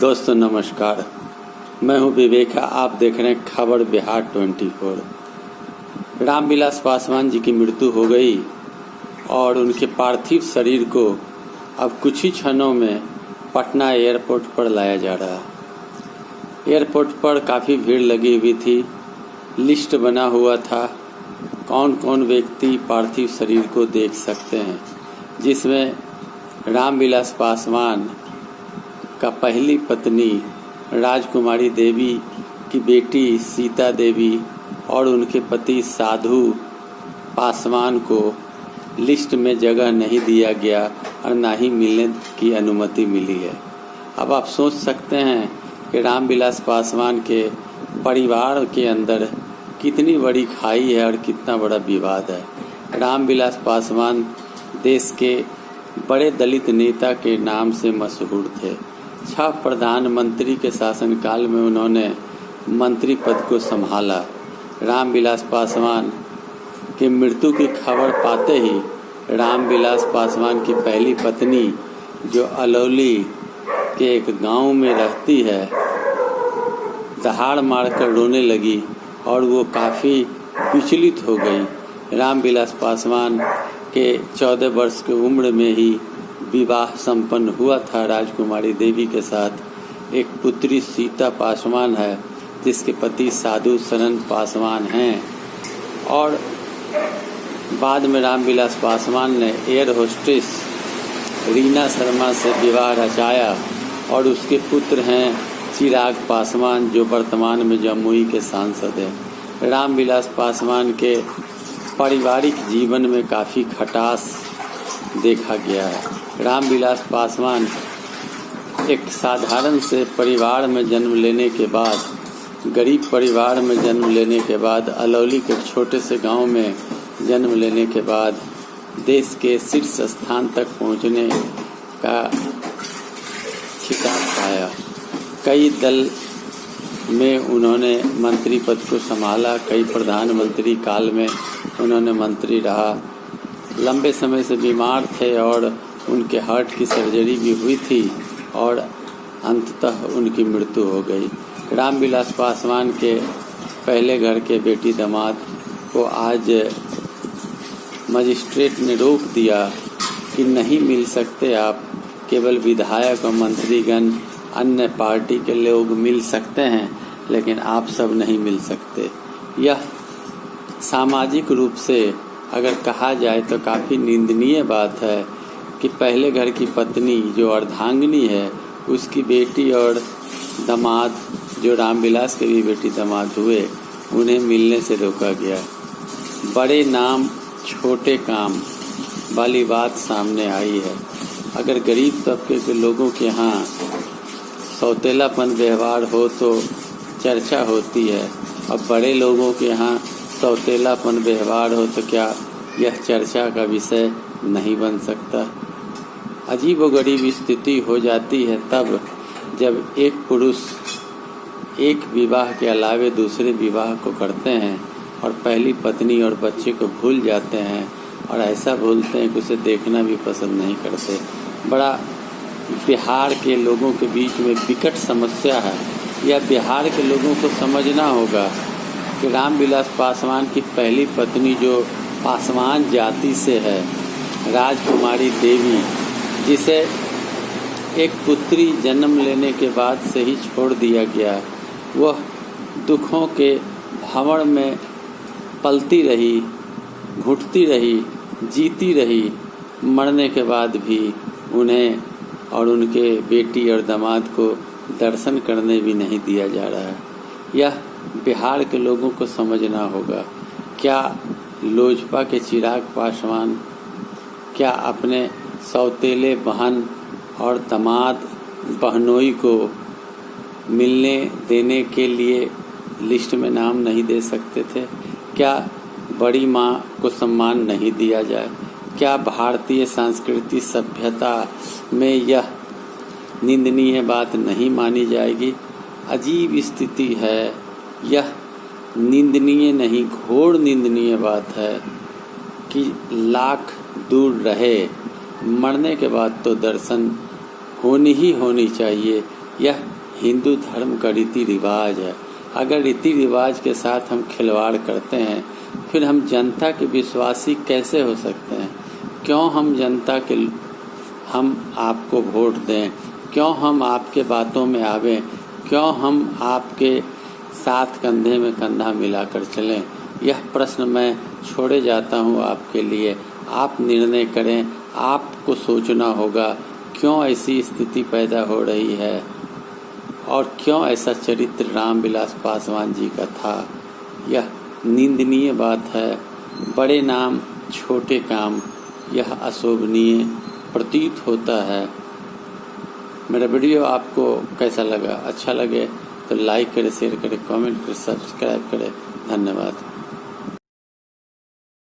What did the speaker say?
दोस्तों नमस्कार, मैं हूं विवेका। आप देख रहे हैं खबर बिहार 24। रामविलास पासवान जी की मृत्यु हो गई और उनके पार्थिव शरीर को अब कुछ ही क्षणों में पटना एयरपोर्ट पर लाया जा रहा है। एयरपोर्ट पर काफ़ी भीड़ लगी हुई थी। लिस्ट बना हुआ था कौन कौन व्यक्ति पार्थिव शरीर को देख सकते हैं, जिसमें रामविलास पासवान का पहली पत्नी राजकुमारी देवी की बेटी सीता देवी और उनके पति साधु पासवान को लिस्ट में जगह नहीं दिया गया और ना ही मिलने की अनुमति मिली है। अब आप सोच सकते हैं कि रामविलास पासवान के परिवार के अंदर कितनी बड़ी खाई है और कितना बड़ा विवाद है। रामविलास पासवान देश के बड़े दलित नेता के नाम से मशहूर थे। 6 प्रधानमंत्री के शासनकाल में उन्होंने मंत्री पद को संभाला। रामविलास पासवान की मृत्यु की खबर पाते ही रामविलास पासवान की पहली पत्नी, जो अलौली के एक गांव में रहती है, दहाड़ मारकर रोने लगी और वो काफ़ी विचलित हो गई। रामविलास पासवान के 14 वर्ष की उम्र में ही विवाह संपन्न हुआ था राजकुमारी देवी के साथ। एक पुत्री सीता पासवान है जिसके पति साधु शरण पासवान हैं। और बाद में रामविलास पासवान ने एयर होस्टेस रीना शर्मा से विवाह रचाया और उसके पुत्र हैं चिराग पासवान, जो वर्तमान में जमुई के सांसद हैं। रामविलास पासवान के पारिवारिक जीवन में काफ़ी खटास देखा गया है। रामविलास पासवान एक साधारण से परिवार में जन्म लेने के बाद, गरीब परिवार में जन्म लेने के बाद, अलौली के छोटे से गांव में जन्म लेने के बाद देश के शीर्ष स्थान तक पहुंचने का खिताब पाया। कई दल में उन्होंने मंत्री पद को संभाला। कई प्रधानमंत्री काल में उन्होंने मंत्री रहा। लंबे समय से बीमार थे और उनके हार्ट की सर्जरी भी हुई थी और अंततः उनकी मृत्यु हो गई। रामविलास पासवान के पहले घर के बेटी दामाद को आज मजिस्ट्रेट ने रोक दिया कि नहीं मिल सकते आप, केवल विधायक और मंत्रीगण, अन्य पार्टी के लोग मिल सकते हैं, लेकिन आप सब नहीं मिल सकते। यह सामाजिक रूप से अगर कहा जाए तो काफ़ी निंदनीय बात है कि पहले घर की पत्नी जो अर्धांगिनी है, उसकी बेटी और दामाद, जो रामविलास के भी बेटी दामाद हुए, उन्हें मिलने से रोका गया। बड़े नाम छोटे काम वाली बात सामने आई है। अगर गरीब तबके के लोगों के यहाँ सौतेलापन व्यवहार हो तो चर्चा होती है, और बड़े लोगों के यहाँ सौतेलापन व्यवहार हो तो क्या यह चर्चा का विषय नहीं बन सकता। अजीबोगरीब स्थिति हो जाती है तब जब एक पुरुष एक विवाह के अलावे दूसरे विवाह को करते हैं और पहली पत्नी और बच्चे को भूल जाते हैं, और ऐसा भूलते हैं कि उसे देखना भी पसंद नहीं करते। बड़ा बिहार के लोगों के बीच में विकट समस्या है। यह बिहार के लोगों को समझना होगा कि रामविलास पासवान की पहली पत्नी, जो पासवान जाति से है, राजकुमारी देवी, जिसे एक पुत्री जन्म लेने के बाद से ही छोड़ दिया गया, वह दुखों के भंवर में पलती रही, घुटती रही, जीती रही। मरने के बाद भी उन्हें और उनके बेटी और दामाद को दर्शन करने भी नहीं दिया जा रहा है। यह बिहार के लोगों को समझना होगा। क्या लोजपा के चिराग पासवान क्या अपने सौतेले बहन और दामाद बहनोई को मिलने देने के लिए लिस्ट में नाम नहीं दे सकते थे? क्या बड़ी माँ को सम्मान नहीं दिया जाए? क्या भारतीय सांस्कृतिक सभ्यता में यह निंदनीय बात नहीं मानी जाएगी? अजीब स्थिति है। यह निंदनीय नहीं, घोर निंदनीय बात है कि लाख दूर रहे, मरने के बाद तो दर्शन होनी ही होनी चाहिए। यह हिंदू धर्म का रीति रिवाज है। अगर रीति रिवाज के साथ हम खिलवाड़ करते हैं, फिर हम जनता के विश्वासी कैसे हो सकते हैं? क्यों हम जनता के हम आपको वोट दें? क्यों हम आपके बातों में आवें? क्यों हम आपके साथ कंधे में कंधा मिलाकर चलें? यह प्रश्न मैं छोड़े जाता हूँ आपके लिए। आप निर्णय करें। आपको सोचना होगा क्यों ऐसी स्थिति पैदा हो रही है और क्यों ऐसा चरित्र रामविलास पासवान जी का था। यह निंदनीय बात है। बड़े नाम छोटे काम, यह अशोभनीय प्रतीत होता है। मेरा वीडियो आपको कैसा लगा? अच्छा लगे तो लाइक करें, शेयर करें, कमेंट करें, सब्सक्राइब करें। धन्यवाद।